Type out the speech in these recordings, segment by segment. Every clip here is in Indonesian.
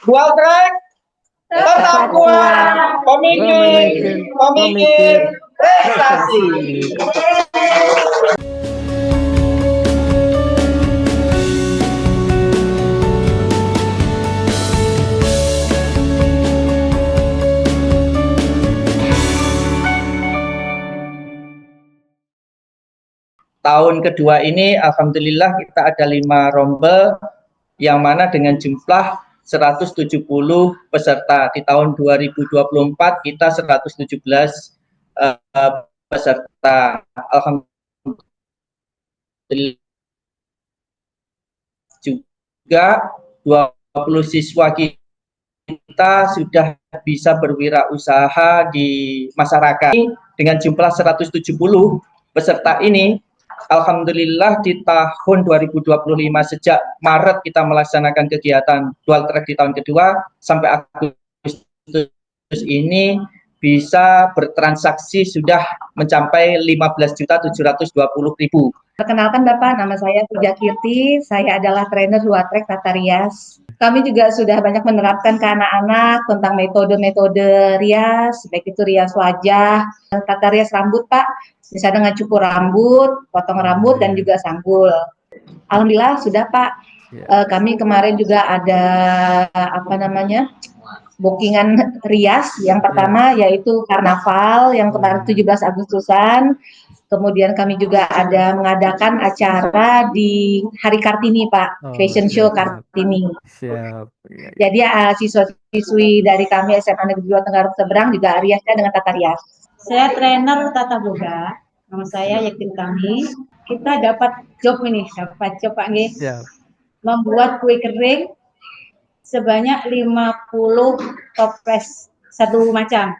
Dual track, tetap kuat, pemikir, pemikir, prestasi. Tahun kedua ini alhamdulillah kita ada 5 rombel yang mana dengan jumlah 170 peserta. Di tahun 2024 kita 117 peserta. Alhamdulillah juga 20 siswa kita sudah bisa berwirausaha di masyarakat. Dengan jumlah 170 peserta ini, alhamdulillah di tahun 2025 sejak Maret kita melaksanakan kegiatan dual track di tahun kedua sampai Agustus ini bisa bertransaksi sudah mencapai 15.720.000. Perkenalkan Bapak, nama saya Puja Kirti, saya adalah trainer dua track Tata Rias. Kami juga sudah banyak menerapkan ke anak-anak tentang metode-metode rias, baik itu rias wajah, tata rias rambut Pak, bisa dengan cukur rambut, potong rambut, dan juga sanggul. Alhamdulillah sudah Pak, kami kemarin juga ada bookingan rias, yang pertama yaitu karnaval, yang kemarin 17 Agustusan. Kemudian kami juga ada mengadakan acara di Hari Kartini, Pak, fashion show Kartini. Siap. Jadi siswa-siswi dari kami SMA Negeri 2 Tenggarong Seberang juga riasnya dengan tata rias. Saya trainer Tata Boga, nama saya Yakin Kami. Kita dapat job Pak Nggih. Membuat kue kering sebanyak 50 toples satu macam.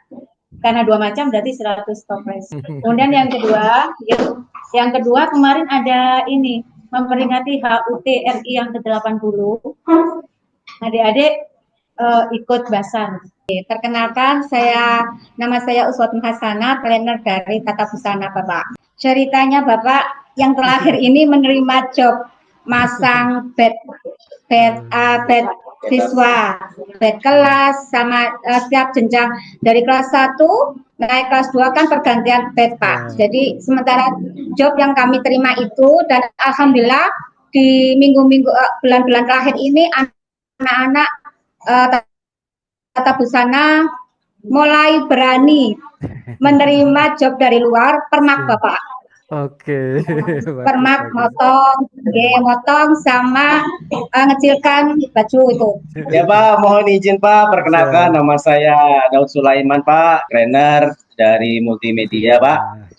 Karena 2 macam berarti 100 toples. Kemudian yang kedua kemarin ada ini memperingati HUT RI yang ke-80. Adik-adik ikut basan. Perkenalkan, nama saya Uswatun Hasana, trainer dari Tata Busana Bapak. Ceritanya Bapak yang terakhir ini menerima job masang bed siswa, bed kelas sama setiap jenjang dari kelas 1 naik kelas 2 kan pergantian bed Pak. Jadi sementara job yang kami terima itu, dan alhamdulillah di minggu-minggu bulan-bulan terakhir ini anak-anak Tata Busana mulai berani menerima job dari luar permak Bapak. Oke. Permak motong sama ngecilkan baju itu. Ya Pak, mohon izin Pak, perkenalkan nama saya Daud Sulaiman Pak, trainer dari multimedia Pak.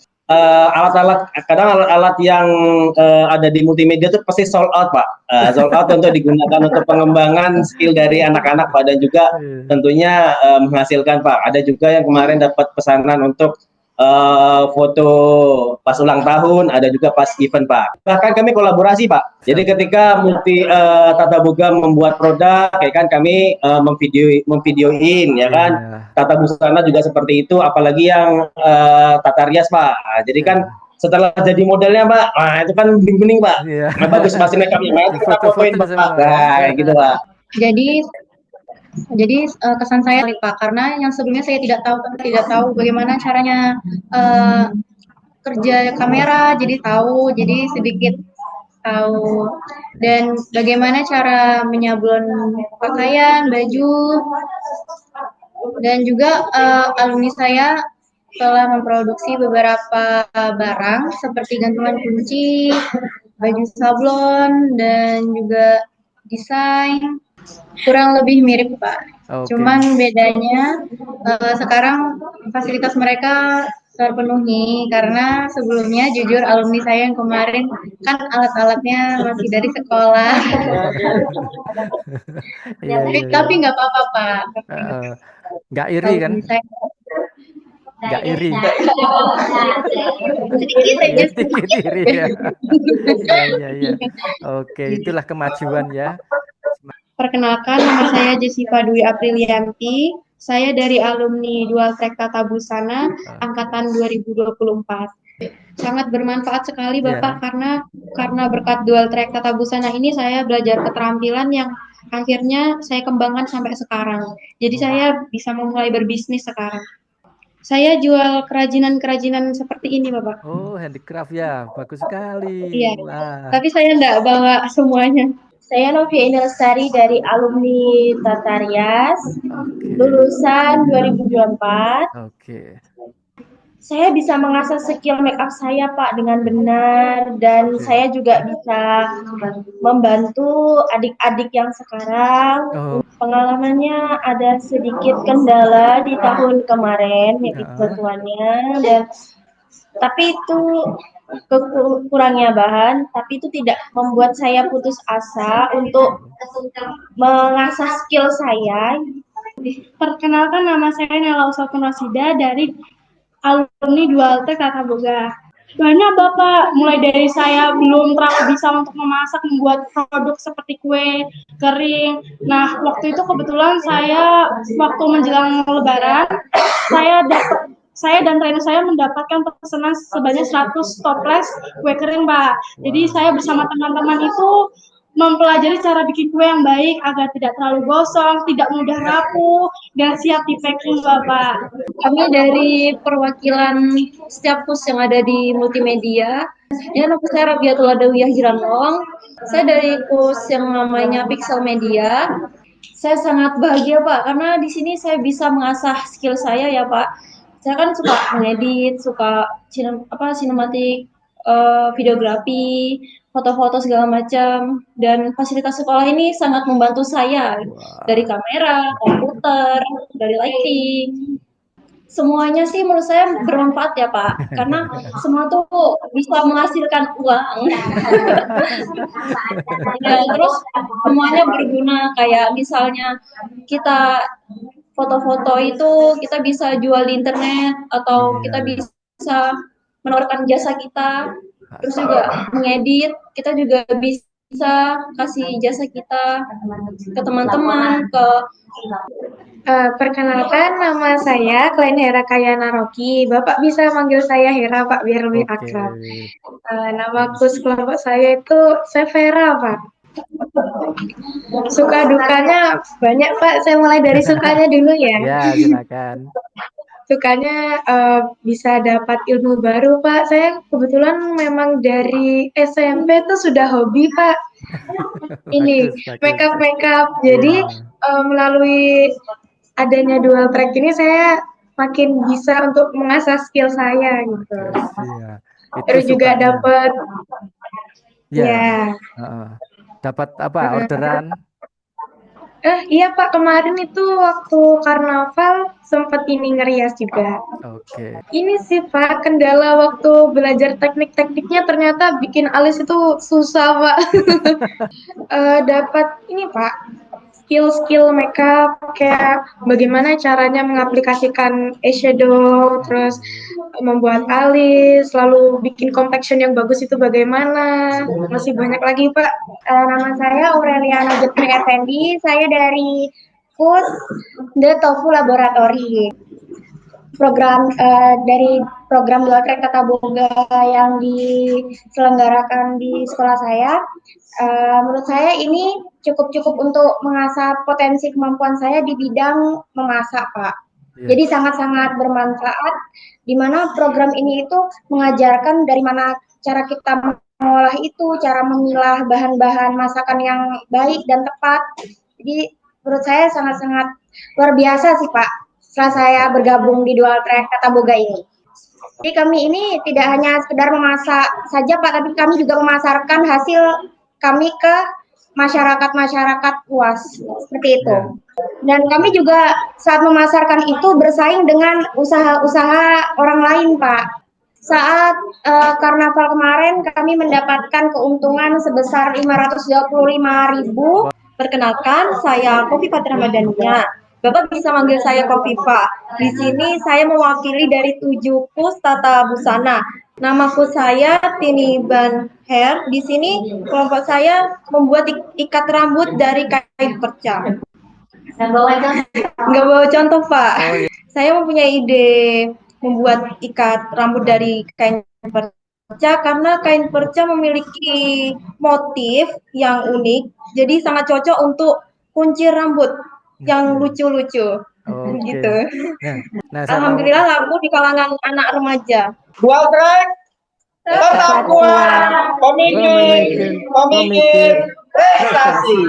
Alat-alat alat yang ada di multimedia itu pasti sold out Pak. Sold out untuk digunakan untuk pengembangan skill dari anak-anak Pak, dan juga tentunya menghasilkan Pak. Ada juga yang kemarin dapat pesanan untuk foto pas ulang tahun, ada juga pas event Pak. Bahkan kami kolaborasi Pak. Jadi ketika Tata Boga membuat produk, kayak kan kami memvideoin ya kan. Tata Busana juga seperti itu, apalagi yang Tata Rias Pak. Nah, jadi kan setelah jadi modelnya Pak, nah itu kan bening-bening Pak. Nah, bagus masih kami kita fotoin Pak. Nah, gitu Pak. Jadi kesan saya Pak, karena yang sebelumnya saya tidak tahu bagaimana caranya kerja kamera, jadi sedikit tahu, dan bagaimana cara menyablon pakaian, baju, dan juga alumni saya telah memproduksi beberapa barang seperti gantungan kunci, baju sablon, dan juga desain. Kurang lebih mirip Pak. Cuman bedanya sekarang fasilitas mereka terpenuhi, karena sebelumnya jujur alumni saya yang kemarin kan alat-alatnya masih dari sekolah. Tapi nggak apa-apa Pak. Nggak iri kan? Nggak iri. Sedikit iri ya. Ya. Oke, itulah kemajuan ya. Perkenalkan, nama saya Jessica Dwi Aprilianti. Saya dari alumni Dual Track Tata Busana angkatan 2024. Sangat bermanfaat sekali Bapak, karena berkat Dual Track Tata Busana ini saya belajar keterampilan yang Akhirnya saya kembangkan sampai sekarang. Jadi saya bisa memulai berbisnis sekarang. Saya jual kerajinan-kerajinan seperti ini, Bapak. Oh, handicraft ya, bagus sekali. Iya, Wah, tapi saya enggak bawa semuanya. Saya Novia Indelsari dari alumni Tata Rias, oke, lulusan 2024. oke, Saya bisa mengasah skill make up saya, Pak, dengan benar, dan oke. saya juga bisa membantu adik-adik yang sekarang. Oh, Pengalamannya ada sedikit kendala di tahun kemarin, yaitu heeh. kebutuhannya, dan tapi itu kurangnya bahan, tapi itu tidak membuat saya putus asa untuk mengasah skill saya. Perkenalkan, nama saya Nela Usatun Rasida dari alumni Dualte Tata Boga. Banyak Bapak, mulai dari saya belum terlalu bisa untuk memasak, membuat produk seperti kue kering. Nah, waktu itu kebetulan saya waktu menjelang Lebaran, saya dan trainer saya mendapatkan pesanan sebanyak 100 toples kue kering, Pak. Jadi Wow. saya bersama teman-teman itu mempelajari cara bikin kue yang baik agar tidak terlalu gosong, tidak mudah rapuh, dan siap di packing, Bapak. Kami dari perwakilan setiap pus yang ada di multimedia. Ya, nama saya Rabiatul Adawiyah Jiranong. Saya dari pus yang namanya Pixel Media. Saya sangat bahagia, Pak, karena di sini saya bisa mengasah skill saya ya, Pak. Saya kan suka mengedit, suka sinematik, videografi, foto-foto segala macam, dan fasilitas sekolah ini sangat membantu saya dari Wah. kamera, komputer, dari lighting. Semuanya sih menurut saya bermanfaat ya, Pak, karena semua tuh bisa menghasilkan uang. Ya, terus semuanya berguna, kayak misalnya kita foto-foto itu kita bisa jual di internet, atau kita Iya, bisa menawarkan jasa kita. Terus juga mengedit, kita juga bisa kasih jasa kita ke teman-teman, ke Perkenalkan, nama saya Klein Hera Kayana Rocky. Bapak bisa manggil saya Hera, Pak, biar lebih oke. akrab. Nama kurs kelompok saya itu Severa, Pak. Suka dukanya banyak, Pak. Saya mulai dari sukanya dulu ya. Ya, silakan. Sukanya bisa dapat ilmu baru, Pak. Saya kebetulan memang dari SMP tuh sudah hobi, Pak. Ini Bagus, bagus. makeup. Iya, Jadi melalui adanya dual track ini saya makin bisa untuk mengasah skill saya gitu. bagus. Iya. Itu Terus juga sukanya. dapat Ya, ya. heeh. Dapat apa? Orderan? Iya Pak, kemarin itu waktu karnaval sempat ini ngerias juga. Oke. Ini sih Pak, kendala waktu belajar teknik-tekniknya ternyata bikin alis itu susah Pak. Dapat ini Pak, skill-skill makeup kayak bagaimana caranya mengaplikasikan eyeshadow, terus membuat alis, lalu bikin complexion yang bagus itu bagaimana. Masih banyak lagi Pak. Nama saya Aureliana Jepri Effendi, saya dari Food The Tofu Laboratory. Dari program Dual Track Tata Boga yang diselenggarakan di sekolah saya, menurut saya ini cukup untuk mengasah potensi kemampuan saya di bidang memasak, Pak. Iya. Jadi sangat-sangat bermanfaat, di mana program ini itu mengajarkan dari mana cara kita mengolah itu, cara memilah bahan-bahan masakan yang baik dan tepat. Jadi menurut saya sangat-sangat luar biasa sih Pak, setelah saya bergabung di Dual Track Tata Boga ini. Jadi kami ini tidak hanya sekedar memasak saja Pak, tapi kami juga memasarkan hasil kami ke masyarakat luas, seperti itu. Dan kami juga saat memasarkan itu bersaing dengan usaha-usaha orang lain Pak. Saat karnaval kemarin kami mendapatkan keuntungan sebesar 525.000. Perkenalkan, saya Kofifa Ramadhania. Bapak bisa manggil saya Kofifa. Di sini saya mewakili dari 7 pus Tata Busana. Nama pus saya Tini Ban Hair. Di sini kelompok saya membuat ikat rambut dari kain perca. Nggak bawa contoh, Pak. Oh, iya. Saya mempunyai ide membuat ikat rambut dari kain perca karena kain perca memiliki motif yang unik, jadi sangat cocok untuk kunci rambut yang Oke. lucu-lucu Oke. gitu. Nah, saya mau Alhamdulillah laku di kalangan anak remaja. Dual track, tetap kuat, memikir pemikir, prestasi.